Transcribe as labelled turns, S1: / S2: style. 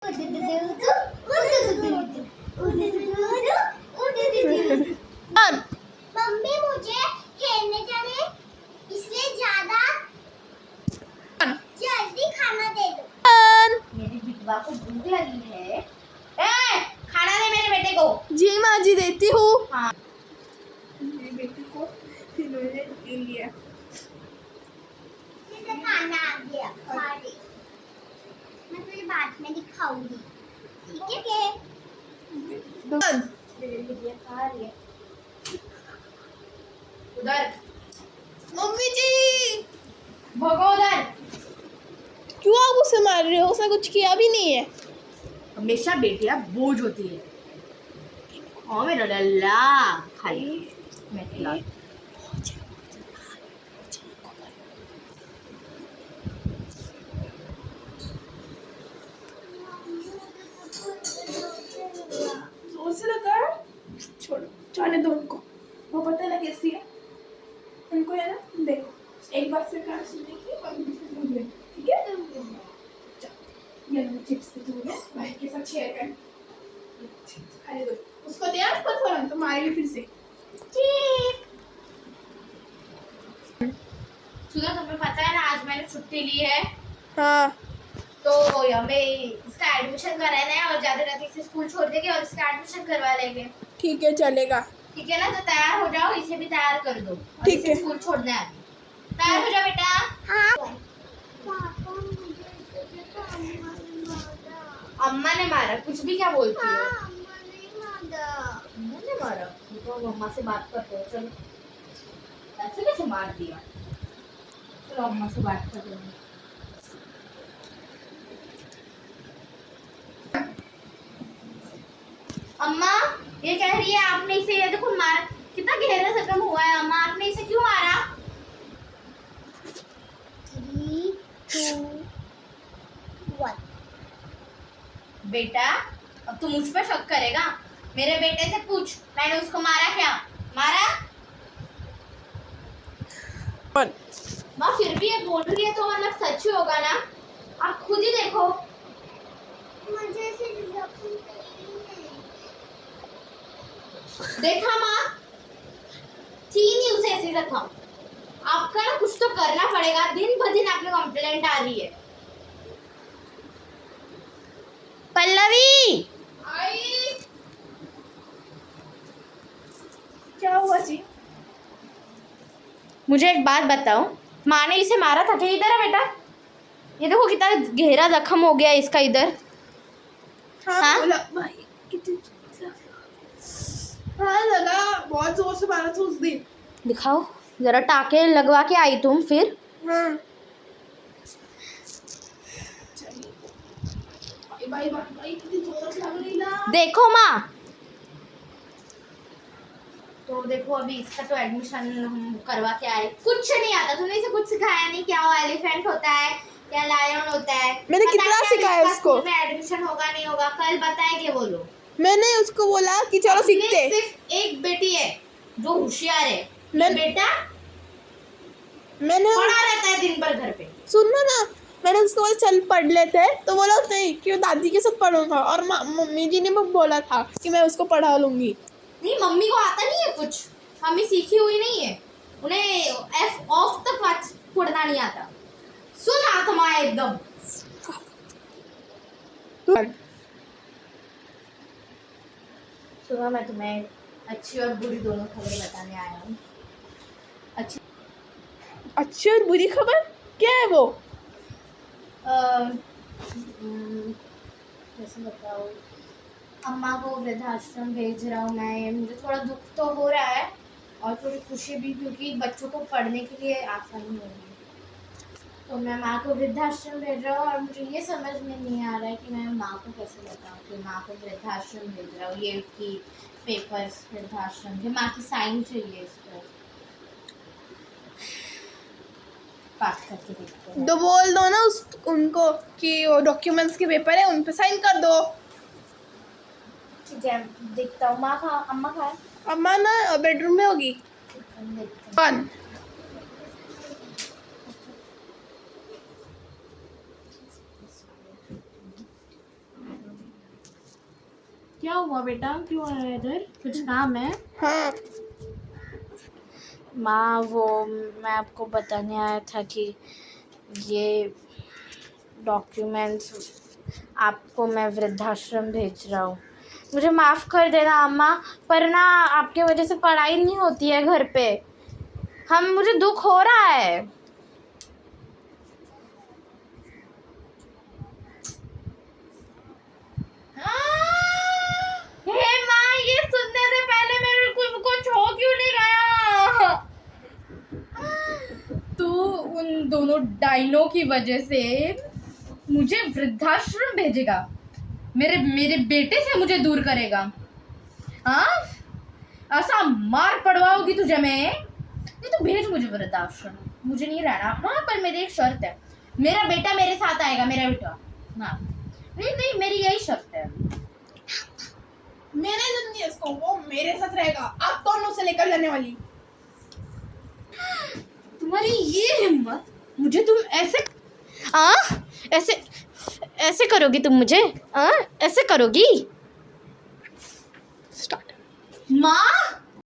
S1: Mummy मुझे खेलने जाने इसलिए ज्यादा जल्दी खाना दे दो। मेरी बिटवा को भूख लगी है। खाना दे मेरे बेटे को।
S2: जी माँ जी देती हूँ।
S1: हाँ
S2: मेरी बेटी को इन्होंने पी लिया।
S1: खाना आ गया, खा ले। मैं तुझे बाद में दिखाऊंगी, ठीक है? मेरे लिए खा रही है। उधर
S2: मम्मी जी
S1: भगो उधर।
S2: क्यों आप उसे मार रहे हो? उसने कुछ किया भी नहीं है।
S1: हमेशा बेटियां बोझ होती है। ओ मेरा लल्ला खाई मैं खिला।
S2: जोर से लगा है? छोड़ो, जाने दो उनको। वो पता है ना कैसी है। उनको है ना, देखो एक बार से कहानी सुनेगी और मुझे ठीक है? ये लो चिप्स के टुकड़े भाई के साथ शेयर कर। खाने दो उसको। दे यार पर थोड़ा तो मारेगी फिर से।
S1: ठीक। सुनो तुम्हें पता है ना आज मैंने छुट्टी ली है।
S2: हाँ
S1: तो हमें इसका एडमिशन कराना है और ज्यादा रात से स्कूल छोड़ देंगे और इसका एडमिशन करवा लेंगे।
S2: ठीक है चलेगा।
S1: ठीक है ना? तो तैयार हो जाओ, इसे भी तैयार कर दो और
S2: ठीक
S1: इसे
S2: है।
S1: स्कूल छोड़ना है। तैयार हो जाओ बेटा। हाँ। अम्मा ने मारा? कुछ भी क्या बोलती है? अम्मा ने मारा? तो अम्मा से बात करते हो। चलो ऐसे कैसे मार दिया? चलो अम्मा से बात कर रहे हैं। अम्मा ये कह रही है आपने इसे, ये देखो मार कितना गहरा जख्म हुआ है। अम्मा आपने इसे क्यों मारा? 3, 2, 1। बेटा अब तू मुझ पर शक करेगा? मेरे बेटे से पूछ मैंने उसको मारा क्या? मारा? माँ फिर भी ये बोल रही है तो मतलब सच ही होगा ना? आप खुद ही देखो। मुझे देखा माँ, 3 ही उसे ऐसे जख्म। आपका ना कुछ तो करना पड़ेगा। दिन ब दिन आपकी कंप्लेंट आ रही है। पल्लवी
S2: आई क्या हुआ जी?
S1: मुझे एक बात बताओ, माँ ने इसे मारा था क्या? इधर है बेटा, ये देखो कितना गहरा जख्म हो गया इसका इधर।
S2: हाँ बोला भाई कितनी हाँ लगा, बहुत जोर से मारा था उस दिन।
S1: दिखाओ जरा, टाके लगवा के आई तुम फिर।
S2: हाँ भाई भाई कितनी जोर से लग रही ना।
S1: देखो माँ, तो देखो अभी इसका तो एडमिशन हम करवा के आए। कुछ नहीं आता, तूने इसे कुछ सिखाया नहीं। क्या वो एलिफेंट होता है या लायन होता है?
S2: मैंने कितना सिखाया उसको।
S1: में एडमिशन होगा नहीं होगा कल बताएंगे वो लोग।
S2: मैंने उसको बोला कि चलो सीखते।
S1: सिर्फ एक बेटी है जो होशियार है। बेटा
S2: मैंने
S1: पढ़ा रहता है दिन भर घर पे।
S2: सुनना ना, मैंने उसको बोला चल पढ़ लेते हैं, तो बोला नहीं क्यों दादी के साथ पढ़ूंगा। और मम्मी जी ने बोला था कि मैं उसको पढ़ा लूंगी।
S1: नहीं मम्मी को आता नहीं है कुछ, मम्मी सीखी हुई नहीं है। उन्हें एफ ऑफ तक पढ़ना नहीं आता। सुन आत्मा एकदम। सुनो मैं तुम्हें अच्छी और बुरी दोनों खबरें बताने आया हूँ।
S2: अच्छी और बुरी खबर क्या है वो?
S1: कैसे बताओ, अम्मा को वृद्धाश्रम भेज रहा हूँ मैं। मुझे थोड़ा दुख तो हो रहा है और थोड़ी खुशी भी, क्योंकि बच्चों को पढ़ने के लिए आसानी होगी। तो मैं माँ को वृद्धाश्रम भेज रहा हूँ और मुझे ये समझ में नहीं आ रहा है कि मैं माँ को कैसे बताऊँ कि माँ को वृद्धाश्रम भेज रहा हूँ। ये उसकी पेपर्स वृद्धाश्रम के, माँ की साइन चाहिए इस पर। बात करके देखते हैं।
S2: तो बोल दो ना उनको कि वो डॉक्यूमेंट्स के पेपर है उन पे साइन कर दो।
S1: ठीक है देखता हूँ। माँ कहाँ, अम्मा कहाँ है?
S2: अम्मा ना बेडरूम में होगी। वन
S1: क्या हुआ बेटा, क्यों आया इधर, कुछ काम है?
S2: हाँ
S1: माँ वो मैं आपको बताने आया था कि ये डॉक्यूमेंट्स आपको मैं वृद्धाश्रम भेज रहा हूँ। मुझे माफ़ कर देना अम्मा, पर ना आपके वजह से पढ़ाई नहीं होती है घर पे। मुझे दुख हो रहा है। हे माँ, ये सुनने से पहले मेरे को छो क्यों नहीं गया? तू उन दोनों डाइनों की वजह से मुझे वृद्धाश्रम भेजेगा, मेरे बेटे से मुझे दूर करेगा। हाँ, ऐसा मार पड़वाओगी तुझे मैं। नहीं तो भेज मुझे वृद्धाश्रम, मुझे नहीं रहना। हाँ, पर मेरी एक शर्त है, मेरा बेटा मेरे साथ आएगा, मेरा बेटा। हाँ, नहीं मेरी यही शर्त है।
S2: मैंने जब नहीं इसको, वो मेरे साथ रहेगा, आप दोनों से लेकर जाने वाली।
S1: तुम्हारी ये हिम्मत, मुझे तुम ऐसे ऐसे ऐसे करोगी तुम मुझे? ऐसे करोगी?
S2: स्टार्ट।
S1: माँ